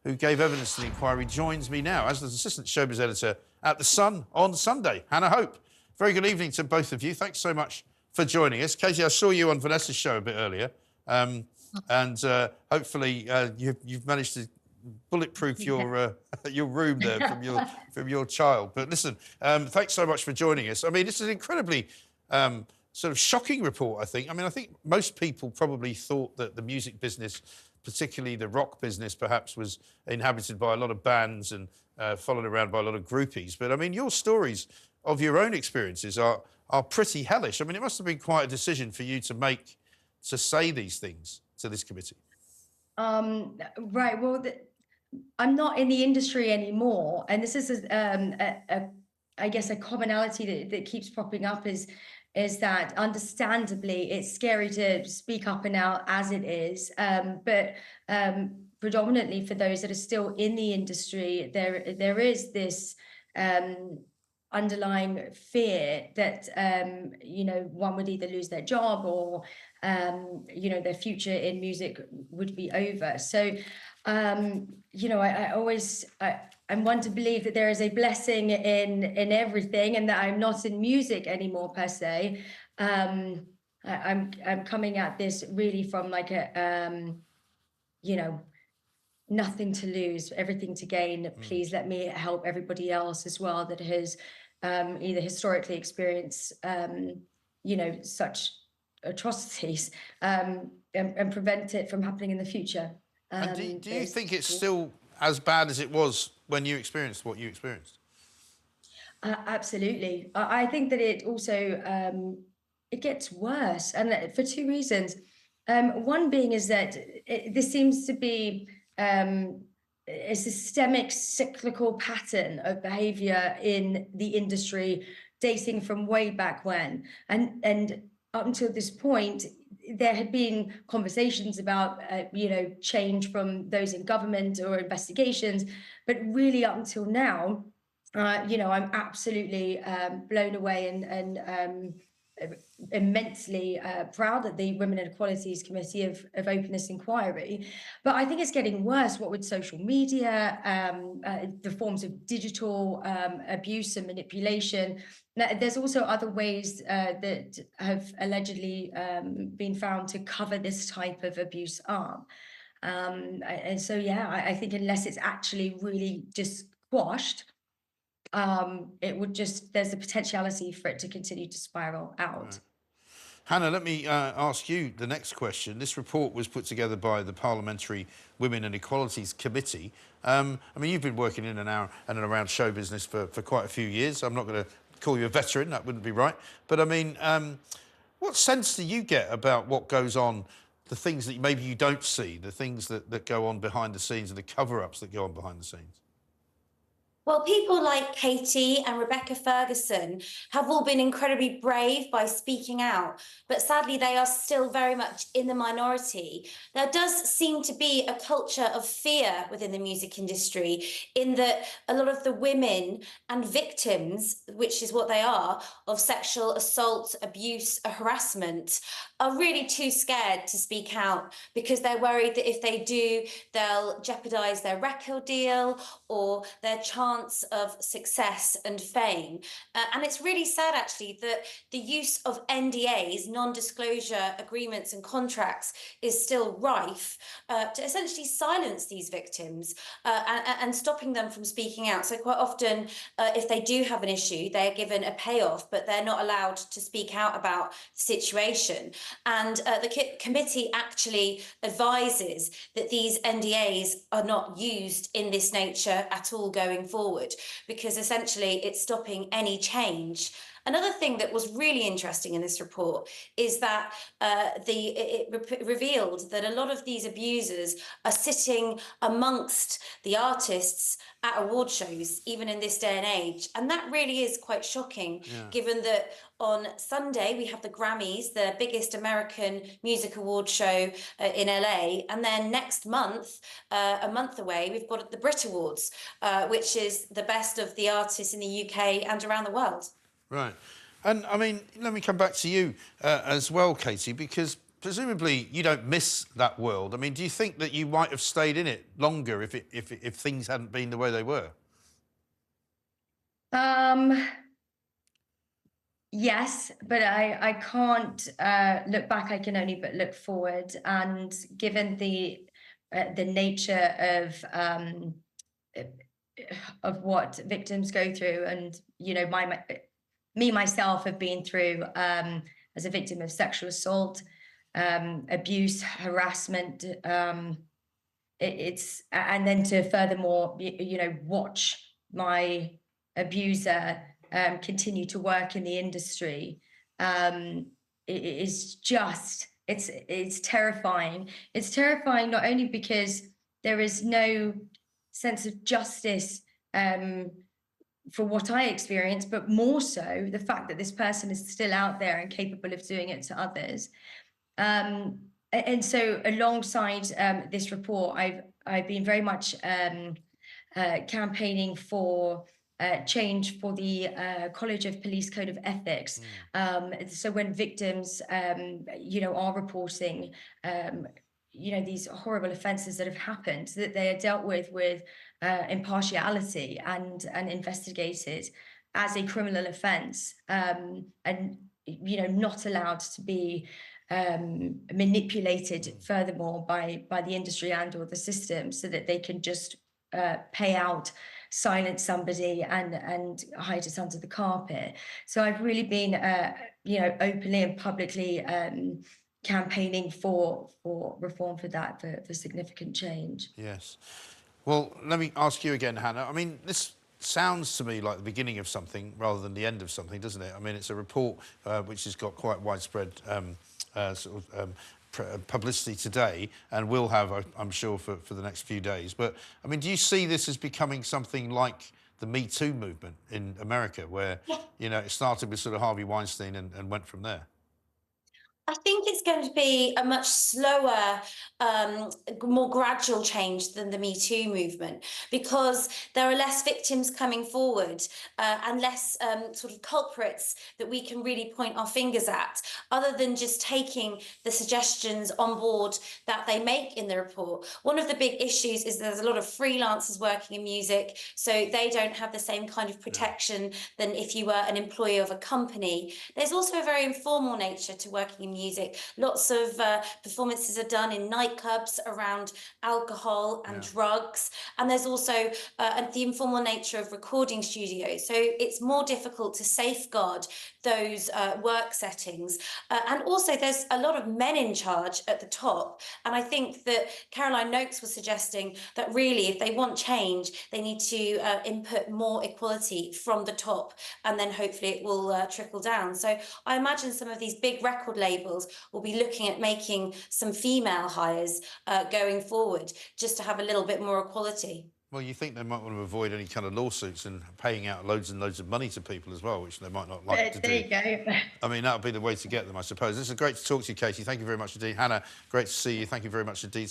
who gave evidence to the inquiry, joins me now as the assistant showbiz editor at The Sun on Sunday. Hannah Hope. Very good evening to both of you. Thanks so much for joining us. Katie, I saw you on Vanessa's show a bit earlier, and hopefully you've managed to bulletproof your your room there from your child. But listen, thanks so much for joining us. I mean, this is an incredibly sort of shocking report, I think. I mean, I think most people probably thought that the music business, particularly the rock business, perhaps was inhabited by a lot of bands and followed around by a lot of groupies. But I mean, your stories of your own experiences are pretty hellish. I mean, it must have been quite a decision for you to say these things to this committee. Right. Well, I'm not in the industry anymore, and this is I guess a commonality that keeps popping up is that understandably it's scary to speak up and out as it is, but predominantly for those that are still in the industry, there is this underlying fear that one would either lose their job or their future in music would be over. So I'm one to believe that there is a blessing in everything, and that I'm not in music anymore per se. I'm coming at this really from like a nothing to lose, everything to gain. Please let me help everybody else as well that has either historically experienced such atrocities and prevent it from happening in the future. And do you think it's still as bad as it was when you experienced what you experienced? Absolutely. I think that it also it gets worse, and for two reasons. One being is that this seems to be a systemic cyclical pattern of behavior in the industry dating from way back when, and up until this point there had been conversations about change from those in government or investigations, but really up until now I'm absolutely blown away and immensely proud of the Women and Equalities Committee of opened this inquiry. But I think it's getting worse, what with social media, the forms of digital abuse and manipulation. Now, there's also other ways that have allegedly been found to cover this type of abuse up. And so, yeah, I think unless it's actually really just quashed, it would there's a potentiality for it to continue to spiral out. Right. Hannah, let me ask you the next question. This report was put together by the Parliamentary Women and Equalities Committee. I mean, you've been working in and around show business for quite a few years. I'm not going to call you a veteran, that wouldn't be right. But I mean, what sense do you get about what goes on, the things that maybe you don't see, the things that go on behind the scenes and the cover-ups that go on behind the scenes? Well, people like Katie and Rebecca Ferguson have all been incredibly brave by speaking out, but sadly they are still very much in the minority. There does seem to be a culture of fear within the music industry, in that a lot of the women and victims, which is what they are, of sexual assault, abuse, harassment, are really too scared to speak out because they're worried that if they do, they'll jeopardise their record deal or their chance of success and fame. And it's really sad, actually, that the use of NDAs, non-disclosure agreements and contracts, is still rife to essentially silence these victims and stopping them from speaking out. So quite often, if they do have an issue, they are given a payoff, but they're not allowed to speak out about the situation. And the committee actually advises that these NDAs are not used in this nature at all going forward, because essentially it's stopping any change. Another thing that was really interesting in this report is that it revealed that a lot of these abusers are sitting amongst the artists at award shows, even in this day and age. And that really is quite shocking, given that on Sunday we have the Grammys, the biggest American music award show in LA. And then next month, a month away, we've got the Brit Awards, which is the best of the artists in the UK and around the world. Right. And, I mean, let me come back to you as well, Katie, because presumably you don't miss that world. I mean, do you think that you might have stayed in it longer if things hadn't been the way they were? Yes, but I can't look back. I can only but look forward. And given the nature of what victims go through, and me myself have been through as a victim of sexual assault, abuse, harassment. It's and then to furthermore, watch my abuser continue to work in the industry. It's just it's terrifying. It's terrifying not only because there is no sense of justice for what I experienced, but more so the fact that this person is still out there and capable of doing it to others. And so alongside this report, I've been very much campaigning for change for the College of Police Code of Ethics. So when victims, are reporting, these horrible offences that have happened, that they are dealt with impartiality and investigated as a criminal offence, and not allowed to be manipulated furthermore by the industry and or the system, so that they can just pay out, silence somebody and hide it under the carpet. So I've really been openly and publicly campaigning for reform for that, for significant change. Yes. Well, let me ask you again, Hannah. I mean, this sounds to me like the beginning of something rather than the end of something, doesn't it? I mean, it's a report which has got quite widespread publicity today, and will have, I'm sure, for the next few days. But, I mean, do you see this as becoming something like the Me Too movement in America, where, it started with sort of Harvey Weinstein and went from there? I think it's going to be a much slower, more gradual change than the Me Too movement, because there are less victims coming forward and less sort of culprits that we can really point our fingers at, other than just taking the suggestions on board that they make in the report. One of the big issues is there's a lot of freelancers working in music, so they don't have the same kind of protection than if you were an employee of a company. There's also a very informal nature to working in music. Lots of performances are done in nightclubs around alcohol and drugs, and there's also the informal nature of recording studios, so it's more difficult to safeguard those work settings, and also there's a lot of men in charge at the top, and I think that Caroline Noakes was suggesting that really if they want change, they need to input more equality from the top, and then hopefully it will trickle down. So I imagine some of these big record labels will be looking at making some female hires going forward, just to have a little bit more equality. Well, you think they might want to avoid any kind of lawsuits and paying out loads and loads of money to people as well, which they might not like to do. There you go. I mean, that would be the way to get them, I suppose. This is great to talk to you, Katie. Thank you very much indeed. Hannah, great to see you. Thank you very much indeed.